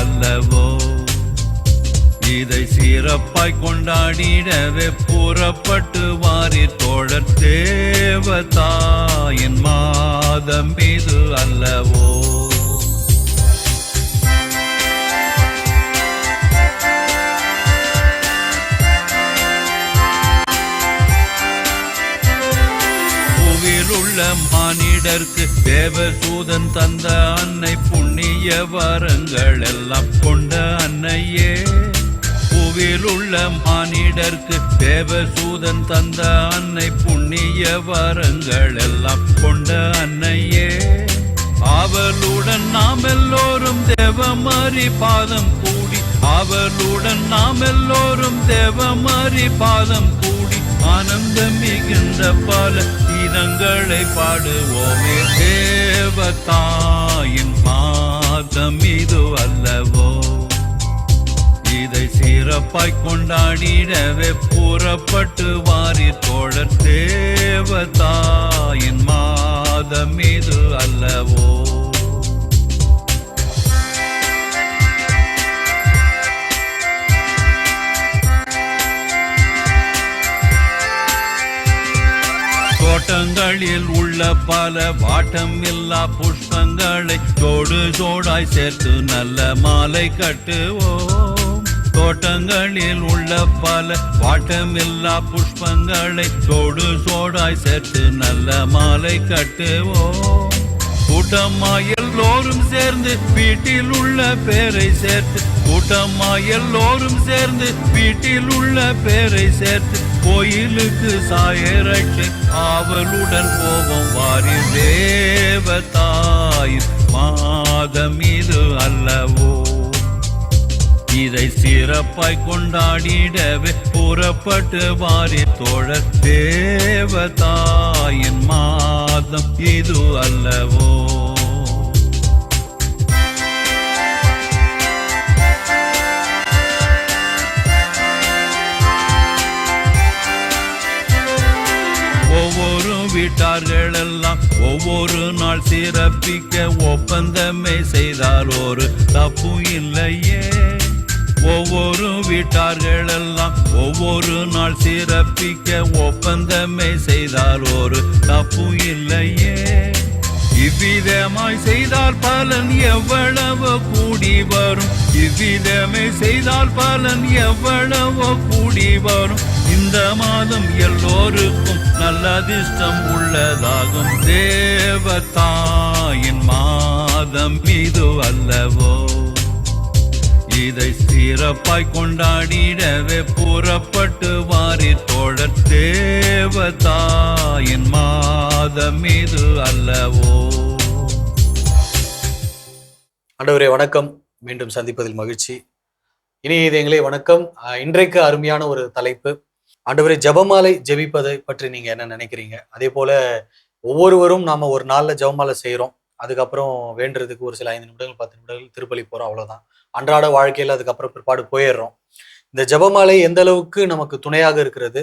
அல்லவோ. இதை சிறப்பாய் கொண்டாடிடவே புறப்பட்டு வாரி தோழர் தேவதாயின் மாதம் இது அல்லவோ. உள்ள மானிடர்க்கு தேவதூதன் தந்த அன்னை புண்ணிய வரங்கள் எல்லாம் கொண்ட அன்னையே. பூவில் உள்ள மானிடர்க்கு தேவதூதன் தந்த அன்னை புண்ணிய வரங்கள் எல்லாம் கொண்ட அன்னையே. அவளுடன் நாம் எல்லோரும் தேவமாரி பாதம் கூடி, அவளுடன் நாம் எல்லோரும் தேவமாரி பாதம் கூடி ஆனந்தம் மிகுந்த பல கீதங்களை பாடுவோமே. தேவதாயின் மாதம் இது அல்லவோ. இதை சிறப்பாய் கொண்டாடிடவே புறப்பட்டு வாரி தோழர் தேவதாயின் மாதம் இது அல்லவோ. தோட்டங்களில் உள்ள பல வாட்டம் இல்லா புஷ்பங்களை ஜோடு ஜோடாய் சேர்த்து நல்ல மாலை கட்டுவோம். தோட்டங்களில் உள்ள பல வாட்டமில்லா புஷ்பங்களை ஜோடு ஜோடாய் சேர்த்து நல்ல மாலை கட்டுவோம். கூட்டமாய் எல்லோரும் சேர்ந்து வீட்டில் உள்ள பேரை சேர்த்து, கூட்டமாய் எல்லோரும் சேர்ந்து வீட்டில் உள்ள பேரை சேர்த்து கோயிலுக்கு சாயரட்சை ஆவலுடன் போவோம் வாரி. தேவதாயின் மாதம் இது அல்லவோ. இதை சிறப்பாய் கொண்டாடிடவே புறப்பட்டு வாரி தோழர் தேவதாயின் மாதம் இது அல்லவோ. ஒவ்வொரு வீட்டார்கள் எல்லாம் ஒவ்வொரு நாள் சிறப்பிக்க ஒப்பந்தமே செய்தால் ஒரு தப்பு இல்லையே. ஒவ்வொரு வீட்டார்கள் எல்லாம் ஒவ்வொரு நாள் சிறப்பிக்க ஒப்பந்தமே செய்தால் ஒரு தப்பு இல்லையே. இவ்விதமாய் செய்தால் பலன் எவ்வளவோ கூடி வரும், இவ்விதமே செய்தால் பலன் எவ்வளவோ கூடி வரும். இந்த மாதம் எல்லோருக்கும் நல்ல அதிர்ஷ்டம் உள்ளதாகும். தேவதாயின் மாதம் இது அல்லவோ. இதை சிறப்பாய் கொண்டாடிடவே புறப்பட்டு வாரி தோழர் தேவதாயின் மாதம் இது அல்லவோ. ஆண்டவரே வணக்கம், மீண்டும் சந்திப்பதில் மகிழ்ச்சி. இனியதங்களே வணக்கம். இன்றைக்கு அருமையான ஒரு தலைப்பு. ஆண்டவரே, ஜெபமாலை ஜெபிப்பதை பற்றி நீங்க என்ன நினைக்கிறீங்க? அதே போல ஒவ்வொருவரும் நாம ஒரு நாள்ல ஜெபமாலை செய்யறோம், அதுக்கப்புறம் வேண்டுறதுக்கு ஒரு சில 5 நிமிடங்கள் 10 நிமிடங்கள் திருப்பலி போறோம், அவ்வளவுதான். அன்றாட வாழ்க்கையில அதுக்கப்புறம் பிற்பாடு போயிடுறோம். இந்த ஜெபமாலை எந்த அளவுக்கு நமக்கு துணையாக இருக்கிறது?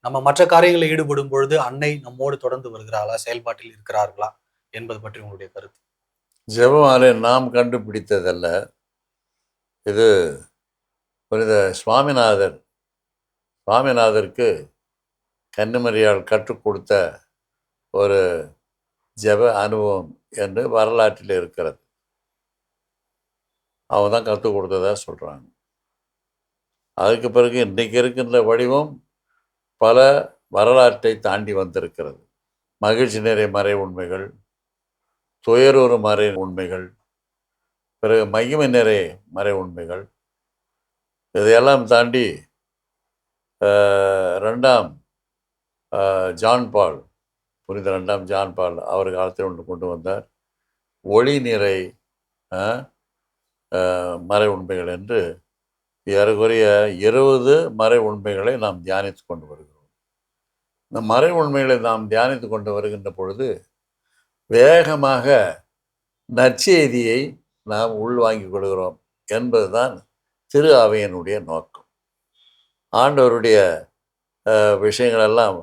நம்ம மற்ற காரியங்களில் ஈடுபடும் பொழுது அன்னை நம்மோடு தொடர்ந்து வருகிறாளா, செயல்பாட்டில் இருக்கிறார்களா என்பது பற்றி உங்களுடைய கருத்து? ஜெபமாலை நாம் கண்டுபிடித்ததல்ல. இது புனித சுவாமிநாதருக்கு கன்னிமரியால் கற்றுக் கொடுத்த ஒரு ஜெப அனுபவம் என்று வரலாற்றில் இருக்கிறது. அவங்க தான் கற்றுக் கொடுத்ததா சொல்கிறாங்க. அதுக்கு பிறகு இன்றைக்கு இருக்கின்ற வடிவம் பல வரலாற்றை தாண்டி வந்திருக்கிறது. மகிழ்ச்சி நிறைய மறை உண்மைகள், துயரூறு மறை உண்மைகள், பிறகு மகிமை நிறைய மறை உண்மைகள், இதையெல்லாம் தாண்டி 2ஆம் ஜான் பால், புனித 2ஆம் ஜான் பால் அவர் காலத்தில் ஒன்று கொண்டு வந்தார். ஒளி நிறை மறை உண்மைகள் என்று ஏறக்குறைய 20 மறை உண்மைகளை நாம் தியானித்து கொண்டு வருகிறோம். இந்த மறை உண்மைகளை நாம் தியானித்து கொண்டு வருகின்ற பொழுது வேகமாக நற்செய்தியை நாம் உள்வாங்கிக் கொள்கிறோம் என்பதுதான் திரு அவையினுடைய நோக்கம். ஆண்டவருடைய விஷயங்களெல்லாம்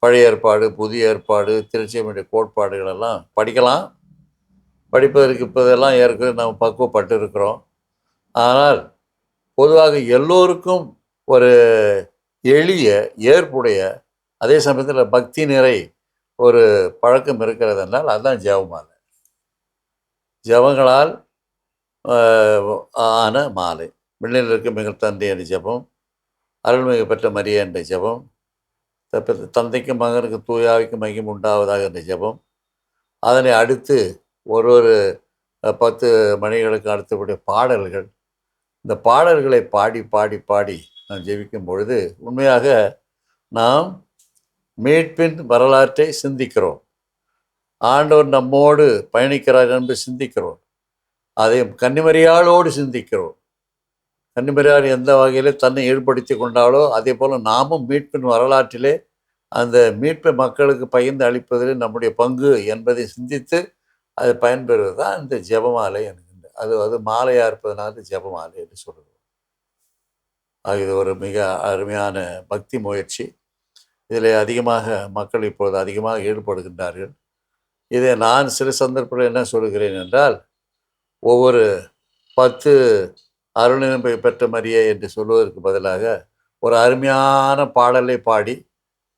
பழைய ஏற்பாடு, புதிய ஏற்பாடு, திருச்சபையுடைய கோட்பாடுகளெல்லாம் படிக்கலாம். படிப்பதற்கு இப்போதெல்லாம் ஏற்கனவே நாம் பக்குவப்பட்டு இருக்கிறோம். ஆனால் பொதுவாக எல்லோருக்கும் ஒரு எளிய ஏற்புடைய அதே சமயத்தில் பக்தி நிறை ஒரு பழக்கம் இருக்கிறது என்றால் அதுதான் ஜெபமாலை. ஜெபங்களால் ஆன மாலை. விண்ணில் இருக்க மிகத் தந்தை என்ற ஜெபம், அருள்மிகு பெற்ற மரியா என்ற ஜெபம், தந்தைக்கும் மகனுக்கு தூயாவிக்கு மகிமை உண்டாவதாக என்ற ஜெபம், அதனை அடுத்து ஒரு 10 மணிகளுக்கு அடுத்தபடி பாடல்கள். இந்த பாடல்களை பாடி பாடி பாடி நாம் ஜெபிக்கும் பொழுது உண்மையாக நாம் மீட்பின் வரலாற்றை சிந்திக்கிறோம். ஆண்டவர் நம்மோடு பயணிக்கிறார் என்று சிந்திக்கிறோம். அதை கன்னிமரியாளோடு சிந்திக்கிறோம். கன்னிமரியாள் எந்த வகையிலே தன்னை ஈடுபடுத்தி கொண்டாலோ அதே போல் நாமும் மீட்பின் வரலாற்றிலே அந்த மீட்பை மக்களுக்கு பகிர்ந்து அளிப்பதில் நம்முடைய பங்கு என்பதை சிந்தித்து அது பயன்பெறுவது தான் இந்த ஜெபமாலை என்கின்ற அது மாலையாக இருப்பதனால ஜெபமாலை என்று சொல்லுவோம். இது ஒரு மிக அருமையான பக்தி முயற்சி. இதில் அதிகமாக மக்கள் இப்பொழுது அதிகமாக ஈடுபடுகின்றார்கள். இதை நான் சில சந்தர்ப்பத்தில் என்ன சொல்கிறேன் என்றால், ஒவ்வொரு 10 அருளினை பெற்ற மரியே என்று சொல்வதற்கு பதிலாக ஒரு அருமையான பாடலை பாடி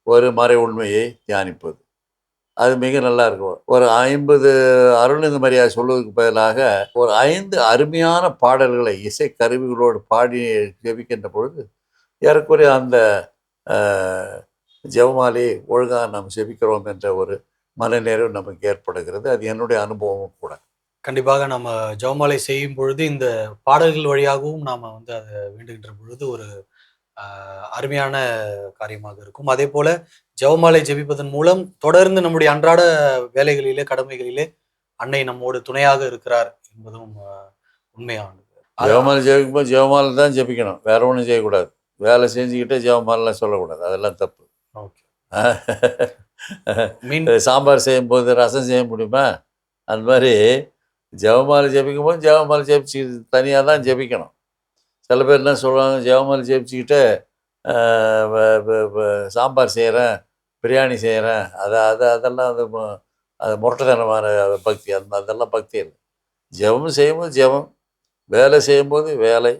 ஒரு மறை உண்மையை தியானிப்பது, அது மிக நல்லா இருக்கும். ஒரு 50 அருளினை மரியா சொல்வதற்கு பதிலாக ஒரு 5 அருமையான பாடல்களை இசை கருவிகளோடு பாடி ஜெபிக்கின்ற பொழுது ஏறக்குறைய அந்த ஜெபமாலையை ஒழுங்காக நாம் ஜெபிக்கிறோம் என்ற ஒரு மனநிறைவு நமக்கு ஏற்படுகிறது. அது என்னுடைய அனுபவமும் கூட. கண்டிப்பாக நம்ம ஜெபமாலை செய்யும் பொழுது இந்த பாடல்கள் வழியாகவும் நாம் வந்து அதை வேண்டுகின்ற பொழுது ஒரு அருமையான காரியமாக இருக்கும். அதே போல ஜெபமாலை ஜெபிப்பதன் மூலம் தொடர்ந்து நம்முடைய அன்றாட வேலைகளிலே கடமைகளிலே அன்னை நம்மோடு துணையாக இருக்கிறார் என்பதும் உண்மையானது. ஜெபமாலை ஜெபிக்கும்போது ஜெபமாலை தான் ஜெபிக்கணும், வேற ஒன்றும் செய்யக்கூடாது. வேலை செஞ்சுக்கிட்டே ஜெபமாலைலாம் சொல்லக்கூடாது, அதெல்லாம் தப்பு. ஓகே. சாம்பார் செய்யும்போது ரசம் செய்ய முடியுமா? அந்த மாதிரி ஜெபமாலை ஜெபிக்கும் போது ஜெபமாலை ஜெபிச்சு தனியாக தான் ஜெபிக்கணும். சில பேர் என்ன சொல்கிறாங்க, ஜெபமாலை ஜெபிச்சுக்கிட்டு சாம்பார் செய்கிறேன், பிரியாணி செய்கிறேன், அதெல்லாம் அது முரட்டத்தனமான பக்தி. அதெல்லாம் பக்தி இல்லை. ஜெபம் செய்யும்போது ஜெபம், வேலை செய்யும்போது வேலை,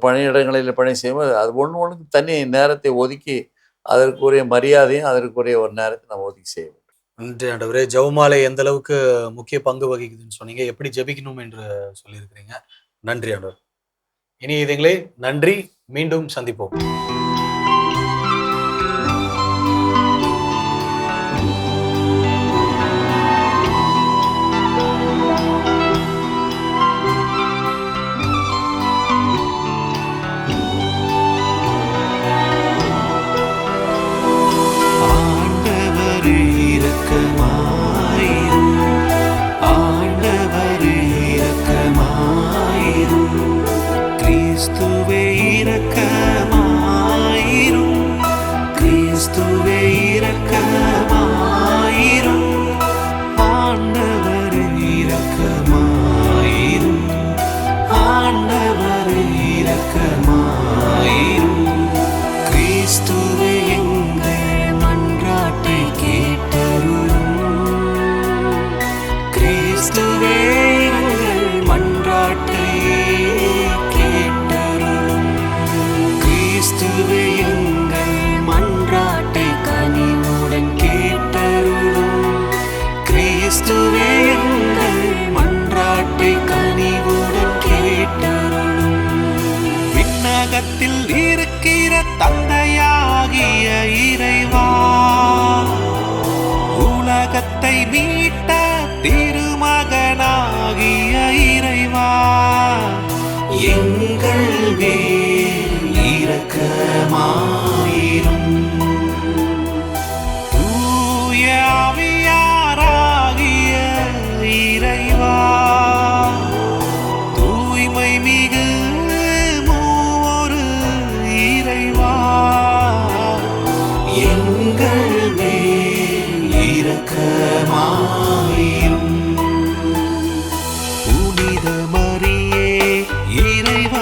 பணியிடங்களில் பணி செய்யும்போது அது ஒன்றுக்கு தனி நேரத்தை ஒதுக்கி அதற்குரிய மரியாதையும் அதற்குரிய ஒரு நேரத்தை நம்ம ஒதுக்கி செய்ய வேண்டும். நன்றி ஆண்டவரே. ஜெபமாலை எந்த அளவுக்கு முக்கிய பங்கு வகிக்குதுன்னு சொன்னீங்க, எப்படி ஜெபிக்கணும் என்று சொல்லியிருக்கிறீங்க. நன்றி ஆண்டவர். இனி இதுங்களே நன்றி, மீண்டும் சந்திப்போம். இருக்கிற தந்தையாகிய இறைவா, உலகத்தை மீட்ட திருமகனாகிய இறைவா, எங்கள் மேல் இரக்கமாயிரும். தூய ஆவியாராகிய இறைவா, தூய்மை மிகு எங்கள் மேல் இரக்கமாயிரும். புனித மரியே, இறைவ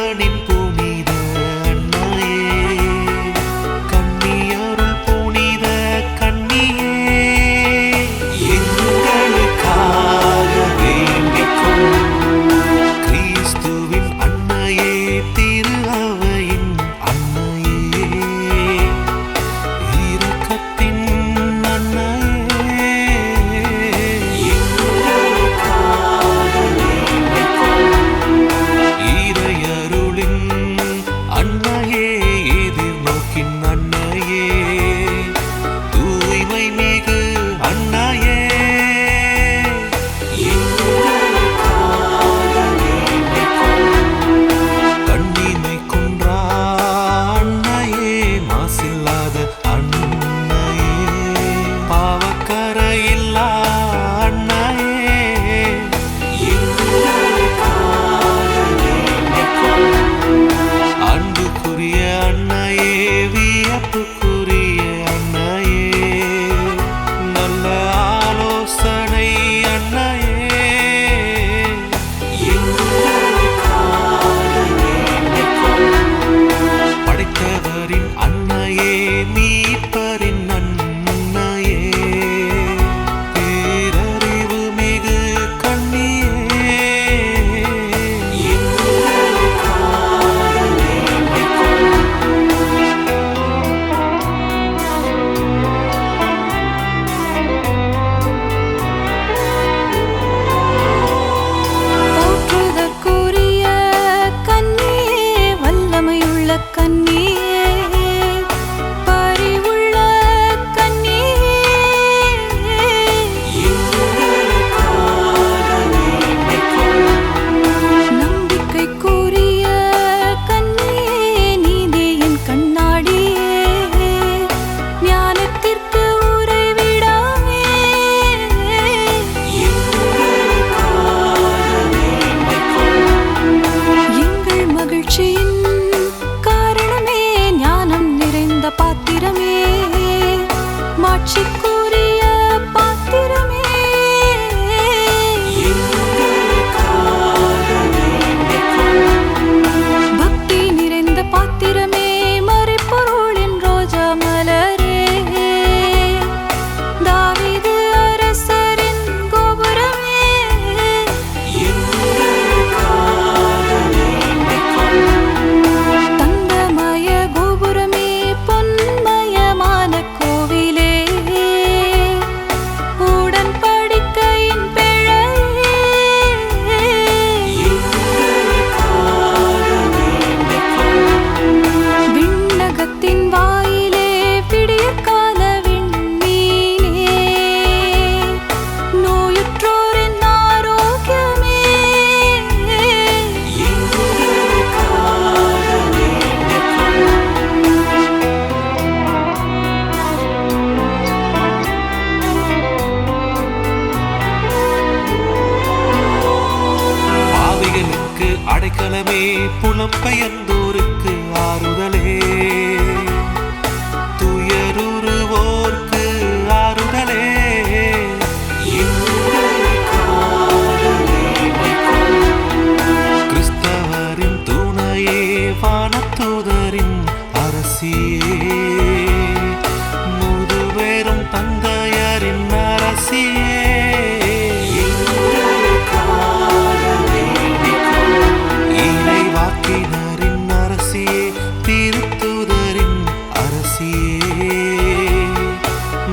அடைக்கலமே புலம்பெயர்ந்தோருக்கு ஆறுதலே, துயருருவோர்க்கு ஆறுதலே. கிறிஸ்தவரின் துணையே, வானதூதரின் அரசியே, முதுபெரும் தந்தையரின் அரசியே. இறைவாக்கினரின் அரசியே, திருத்தூதரின் அரசியே,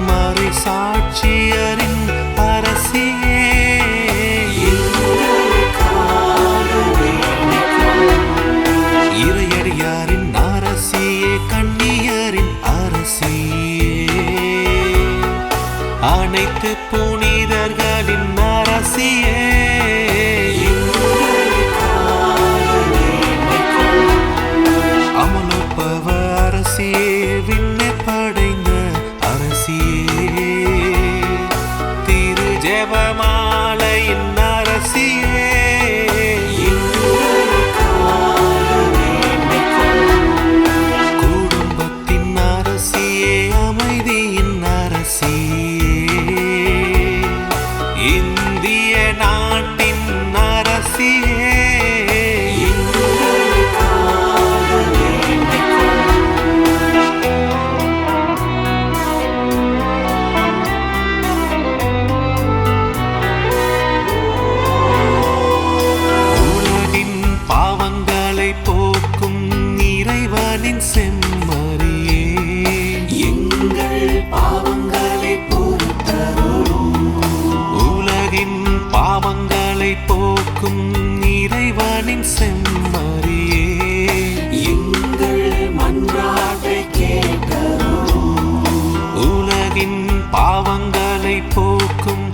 மறை சாட்சியரின் அரசியே. இறையடியாரின் அரசியே, கண்ணியரின் அரசியே, அனைத்து புனிதர்களின் அரசியே. அமலோற்பவ அரசியே, விண்ணை படைந்த அரசியே, திரு ஜெபமாலையின் அரசியே. குடும்பத்தின் அரசியே, அமைதியின் அரசியே, இந்திய நாட்டின் அரசியே. உலகின் பாவங்களை போக்கும் இறைவனின் செம்மறியே, எங்கள் பாவங்களை பொறுத்தருளும். உலகின் பாவங்களை போக்கும் இறைவனின் செம்மறியே, எங்கள் மன்றாட்டை கேட்டருளும். உலகின் பாவங்களை போக்கும்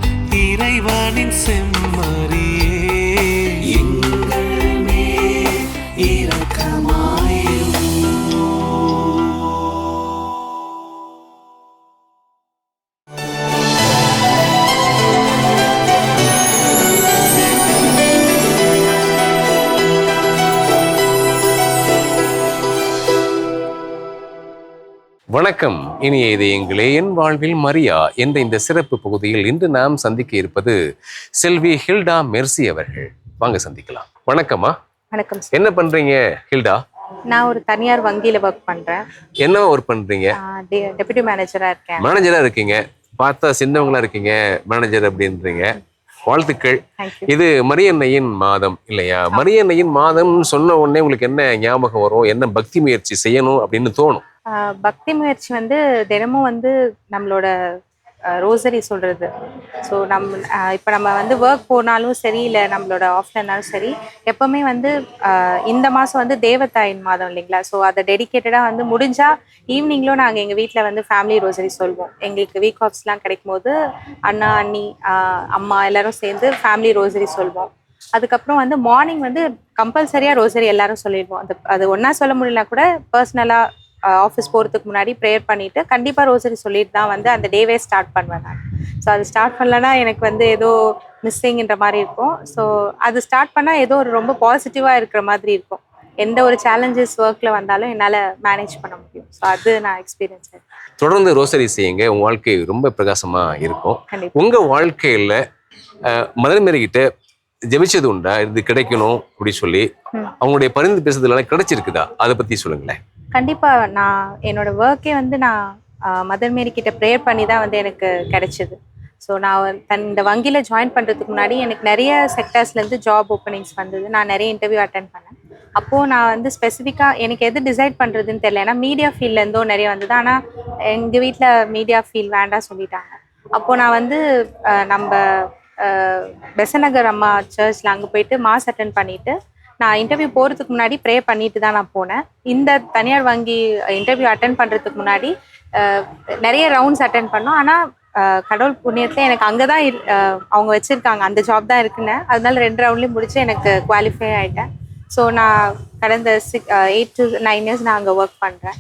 இறைவனின் செம்மறியே, எங்கள் மேல் இரக்கமாயிரும். வணக்கம். இனிய இதயங்களே, என் வாழ்வில் மரியா என்ற இந்த சிறப்பு பகுதியில் இன்று நாம் சந்திக்க இருப்பது செல்வி ஹில்டா மெர்சி அவர்கள். வாங்க சந்திக்கலாம். வணக்கம்மா. வணக்கம் சார். என்ன பண்றீங்க ஹில்டா? நான் ஒரு தனியார் வங்கியில ஒர்க் பண்றேன். என்ன ஒர்க் பண்றீங்க? டெபுட்டி மேனேஜரா இருக்கேன். மேனேஜரா இருக்கீங்க. பார்த்தா சின்னவங்களா இருக்கீங்க, மேனேஜர் அப்படின்றீங்க. வாழ்த்துக்கள். Thank you. இது மரியன்னையின் மாதம் இல்லையா? மரியன்னையின் மாதம் சொன்ன உடனே உங்களுக்கு என்ன ஞாபகம் வரும்? என்ன பக்தி முயற்சி செய்யணும் அப்படின்னு தோணும்? பக்தி முயற்சி வந்து தினமும் வந்து நம்மளோட ரோசரி சொல்றது. ஸோ இப்போ நம்ம வந்து ஒர்க் போனாலும் சரி, இல்லை நம்மளோட ஆஃப்ல இருந்தாலும் சரி, எப்பவுமே வந்து இந்த மாதம் வந்து தேவதாயின் மாதம் இல்லைங்களா? ஸோ அதை டெடிக்கேட்டடாக வந்து முடிஞ்சா ஈவினிங்லும் நாங்கள் எங்கள் வீட்டில் வந்து ஃபேமிலி ரோசரி சொல்வோம். எங்களுக்கு வீக் ஆஃப்ஸ்லாம் கிடைக்கும் போது அண்ணா, அண்ணி, அம்மா எல்லாரும் சேர்ந்து ஃபேமிலி ரோசரி சொல்வோம். அதுக்கப்புறம் வந்து மார்னிங் வந்து கம்பல்சரியாக ரோசரி எல்லாரும் சொல்லிடுவோம். அது ஒன்றா சொல்ல முடியலனா கூட பர்சனலாக ஆஃபீஸ் போகிறதுக்கு முன்னாடி ப்ரேயர் பண்ணிவிட்டு கண்டிப்பாக ரோசரி சொல்லிட்டு தான் வந்து அந்த டேவே ஸ்டார்ட் பண்ணுவேன் நான். ஸோ அது ஸ்டார்ட் பண்ணலன்னா எனக்கு வந்து ஏதோ மிஸ்ஸிங்கிற மாதிரி இருக்கும். ஸோ அது ஸ்டார்ட் பண்ணால் ஏதோ ஒரு ரொம்ப பாசிட்டிவாக இருக்கிற மாதிரி இருக்கும். எந்த ஒரு சேலஞ்சஸ் ஒர்க்கில் வந்தாலும் என்னால் மேனேஜ் பண்ண முடியும். ஸோ அது நான் எக்ஸ்பீரியன்ஸ். தொடர்ந்து ரோசரி செய்யுங்க, உங்கள் வாழ்க்கை ரொம்ப பிரகாசமாக இருக்கும். கண்டிப்பாக. உங்கள் வாழ்க்கையில் மதர் மேரி கிட்ட ஜெபிச்சது உண்டா? இது கிடைக்கணும் அப்படி சொல்லி அவங்களுடைய பரிந்து பேசுறதுலாம் கிடைச்சிருக்குதா? அதை பற்றி சொல்லுங்களேன். கண்டிப்பாக. நான் என்னோட ஒர்க்கே வந்து நான் மதர் மேரி கிட்ட ப்ரேயர் பண்ணி தான் வந்து எனக்கு கிடைச்சிது. ஸோ நான் இந்த வங்கியில் ஜாயின் பண்ணுறதுக்கு முன்னாடி எனக்கு நிறைய செக்டர்ஸ்லேருந்து ஜாப் ஓப்பனிங்ஸ் வந்தது. நான் நிறைய இன்டர்வியூ அட்டென்ட் பண்ணேன். அப்போது நான் வந்து ஸ்பெசிஃபிக்காக எனக்கு எது டிசைட் பண்ணுறதுன்னு தெரியல. ஏன்னா மீடியா ஃபீல்ட்லேருந்தும் நிறைய வந்தது. ஆனால் எங்கள் வீட்டில் மீடியா ஃபீல்ட் வேண்டாம் சொல்லிட்டாங்க. அப்போது நான் வந்து நம்ம பெசநகர் அம்மா சர்ச்சில் அங்கே போயிட்டு மாஸ் அட்டென்ட் பண்ணிவிட்டு நான் இன்டர்வியூ போகிறதுக்கு முன்னாடி ப்ரே பண்ணிட்டு தான் நான் போனேன். இந்த தனியார் வங்கி இன்டர்வியூ அட்டென்ட் பண்ணுறதுக்கு முன்னாடி நிறைய ரவுண்ட்ஸ் அட்டென்ட் பண்ணோம். ஆனால் கடவுள் புண்ணியத்தில் எனக்கு அங்கே தான் அவங்க வச்சுருக்காங்க, அந்த ஜாப் தான் இருக்குன்னு. அதனால 2 ரவுண்ட்லேயும் முடிச்சு எனக்கு குவாலிஃபை ஆகிட்டேன். ஸோ நான் கடந்த 8 to 9 இயர்ஸ் நான் அங்கே ஒர்க் பண்ணுறேன்.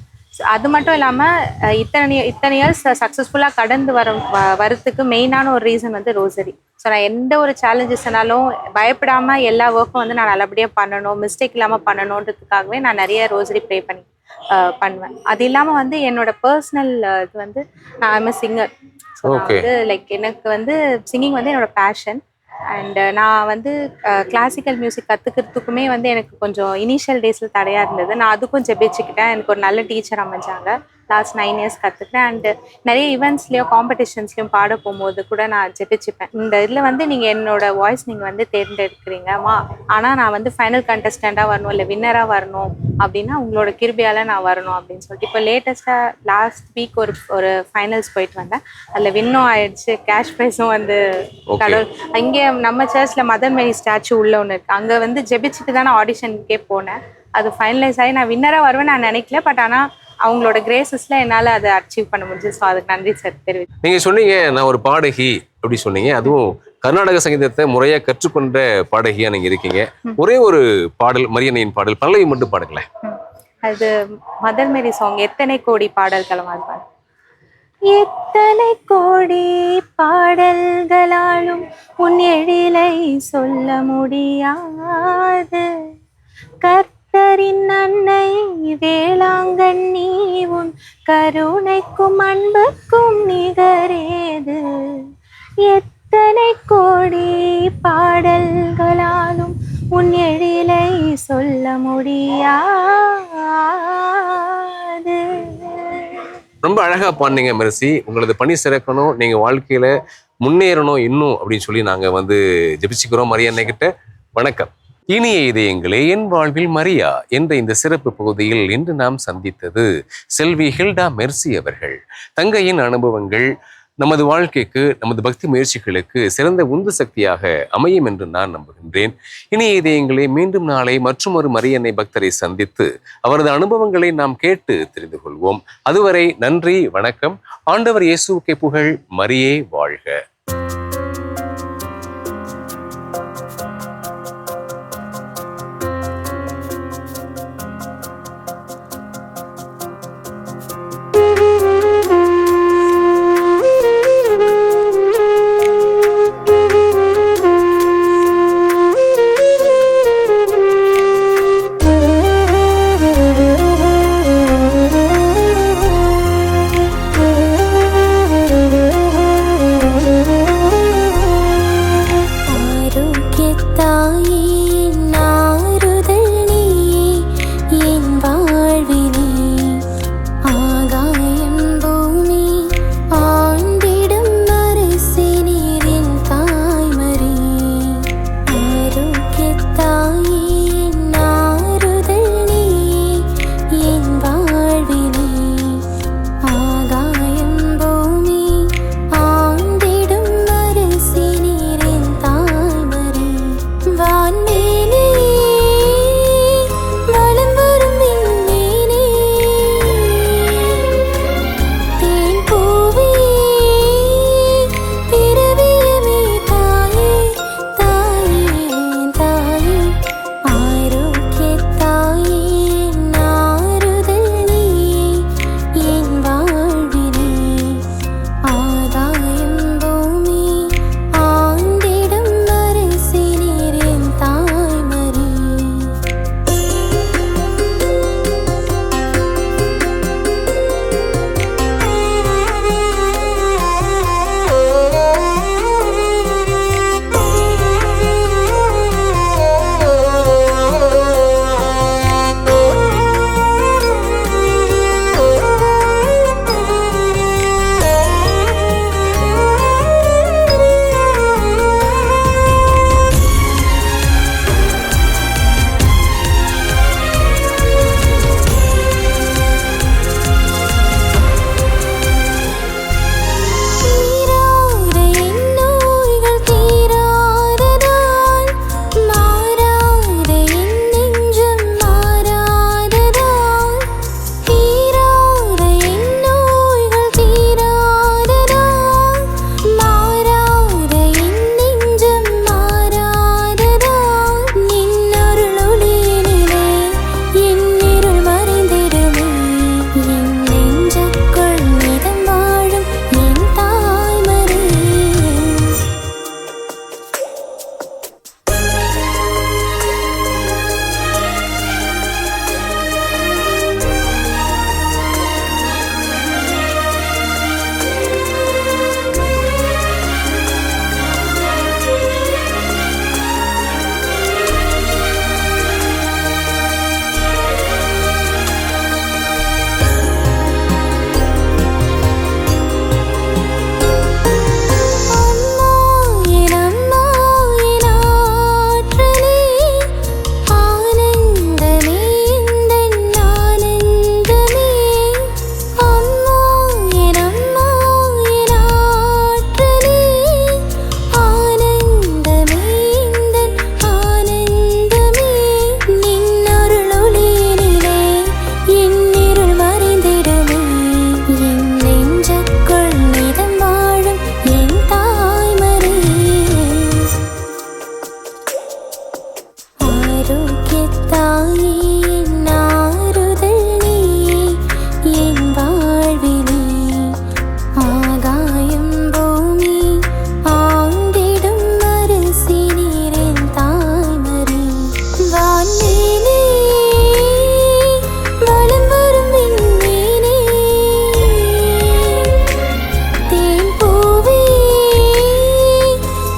அது மட்டும் இல்லாமல் இத்தனை இயர்ஸ் சக்ஸஸ்ஃபுல்லாக கடந்து வரத்துக்கு மெயினான ஒரு ரீசன் வந்து ரோசரி. ஸோ நான் எந்த ஒரு சேலஞ்சஸ்னாலும் பயப்படாமல் எல்லா ஒர்க்கும் வந்து நான் நல்லபடியாக பண்ணணும், மிஸ்டேக் இல்லாமல் பண்ணணுன்றதுக்காகவே நான் நிறைய ரோசரி ப்ரே பண்ணுவேன். அது இல்லாமல் வந்து என்னோட பர்சனல் இது வந்து நான் ஐம் சிங்கர். ஸோ நான் வந்து லைக் எனக்கு வந்து சிங்கிங் வந்து என்னோட பேஷன். அண்ட் நான் வந்து கிளாசிக்கல் மியூசிக் கற்றுக்கிறதுக்குமே வந்து எனக்கு கொஞ்சம் இனிஷியல் டேஸில் தடையாக இருந்தது. நான் அதுக்கும் ஜெபிச்சுக்கிட்டேன். எனக்கு ஒரு நல்ல டீச்சர் அமைஞ்சாங்க. லாஸ்ட் 9 இயர்ஸ் கற்றுக்கிட்டேன். அண்டு நிறைய ஈவெண்ட்ஸ்லேயும் காம்படிஷன்ஸ்லையும் பாட போகும்போது கூட நான் ஜெபிச்சுப்பேன். இந்த இதில் வந்து நீங்கள் என்னோட வாய்ஸ் நீங்கள் வந்து தேர்ந்தெடுக்கிறீங்கம்மா, ஆனால் நான் வந்து ஃபைனல் கண்டஸ்டண்ட்டாக வரணும் இல்லை வின்னராக வரணும் அப்படின்னா உங்களோட கிருபையால் நான் வரணும் அப்படின்னு சொல்லிட்டு இப்போ லேட்டஸ்ட்டாக லாஸ்ட் வீக் ஒரு ஃபைனல்ஸ் போயிட்டு வந்தேன். அதில் வின்னும் ஆயிடுச்சு. கேஷ் ப்ரைஸும் வந்து கடவுள் அங்கே நம்ம சர்ச்சில் மதர் மேரி ஸ்டாச்சு உள்ள ஒன்று இருக்குது. அங்கே வந்து ஜெபிச்சுட்டு தான் நான் ஆடிஷனுக்கே போனேன். அது ஃபைனலைஸ் ஆகி நான் வின்னராக வருவேன் நான் நினைக்கல. பட் ஆனால் அவங்களோட கிரேசஸ்ல என்னால் அதை அச்சீவ் பண்ண முடிஞ்சு. ஸோ அதுக்கு நன்றி சார் தெரிவித்து. நீங்க சொன்னீங்க நான் ஒரு பாடகி அப்படி சொன்னீங்க. அதுவும் கர்நாடக சங்கீதத்தை முறையா கற்றுக்கொண்ட பாடகியா நீங்க இருக்கீங்க. ஒரே ஒரு பாடல், மரியன்னையின் பாடல் பல்லவி மட்டும் பாடுங்களேன். அது மதர் மேரி சாங், எத்தனை கோடி பாடல்களும். அது பாடு. எத்தனை கோடி பாடல்களாலும் உன் எழிலை சொல்ல முடியாது. கர்த்தரின் அன்னை வேளாங்கண்ணி உன் கருணைக்கும் அன்புக்கும் நிகரேது. எத்தனை கோடி பாடல்களாலும் உன் எழிலை சொல்ல முடியாது. ரொம்ப அழகா பாடுனீங்க மெர்சி. உங்களது பணி சிறக்கணும், நீங்க வாழ்க்கையில முன்னேறணும் இன்னும் அப்படின்னு சொல்லி நாங்க வந்து ஜெபிச்சுக்கிறோம் மரியன்னை கிட்ட. வணக்கம். இனிய இதயங்களே, என் வாழ்வில் மரியா என்ற இந்த சிறப்பு பகுதியில் இன்று நாம் சந்தித்தது செல்வி ஹில்டா மெர்சி அவர்கள். தங்கையின் அனுபவங்கள் நமது வாழ்க்கைக்கு, நமது பக்தி முயற்சிகளுக்கு சிறந்த உந்து சக்தியாக அமையும் என்று நான் நம்புகின்றேன். இனிய இதயங்களே, மீண்டும் நாளை மற்றும் ஒரு மரியன்னை பக்தரை சந்தித்து அவரது அனுபவங்களை நாம் கேட்டு தெரிந்து கொள்வோம். அதுவரை நன்றி, வணக்கம். ஆண்டவர் இயேசுவுக்கே புகழ். மரியே வாழ்க. Oh தாயே என் ஆறுதல் நீயே என் வாழ்விலே ஆகாயம் பூமி ஆண்டிடும் அரசி நீர் என் தாய்மறி வான்மீனே வலம் வரும் விண்மீனே தேன் பூவே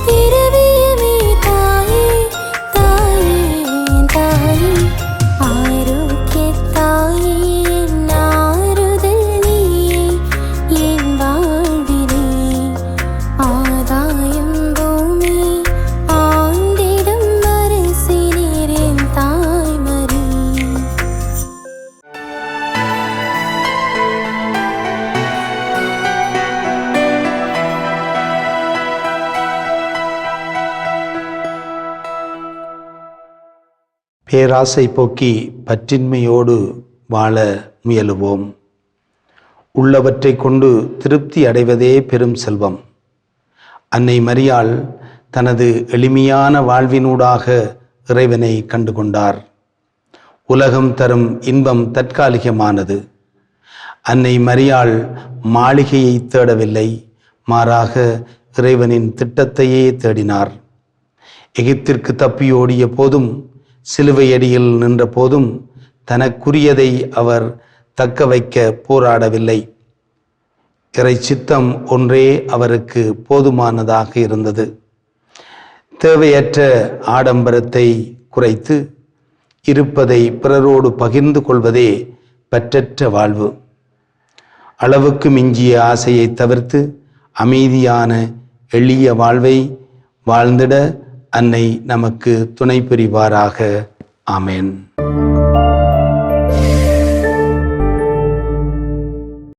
திரவியமே தாயே தாயே தாயே ஆரோக்கிய தாயே என் ஆறுதல் நீயே என் வாழ்விலே ஆகாயம் பூமி ஆண்டிடும் அரசி நீர் என் தாய்மறி பேராசை போக்கி பற்றின்மையோடு வாழ முயலுவோம். உள்ளவற்றை கொண்டு திருப்தி அடைவதே பெரும் செல்வம். அன்னை மரியாள் தனது எளிமையான வாழ்வினூடாக இறைவனை கண்டுகொண்டார். உலகம் தரும் இன்பம் தற்காலிகமானது. அன்னை மரியாள் மாளிகையை தேடவில்லை, மாறாக இறைவனின் திட்டத்தையே தேடினார். எகிப்திற்கு தப்பியோடிய போதும், சிலுவையடியில் நின்ற போதும் தனக்குரியதை அவர் தக்க வைக்க போராடவில்லை. இறை சித்தம் ஒன்றே அவருக்கு போதுமானதாக இருந்தது. தேவையற்ற ஆடம்பரத்தை குறைத்து இருப்பதை பிறரோடு பகிர்ந்து கொள்வதே பற்றற்ற வாழ்வு. அளவுக்கு மிஞ்சிய ஆசையை தவிர்த்து அமைதியான எளிய வாழ்வை வாழ்ந்திட அன்னை நமக்கு துணை புரிவாராக. ஆமென்.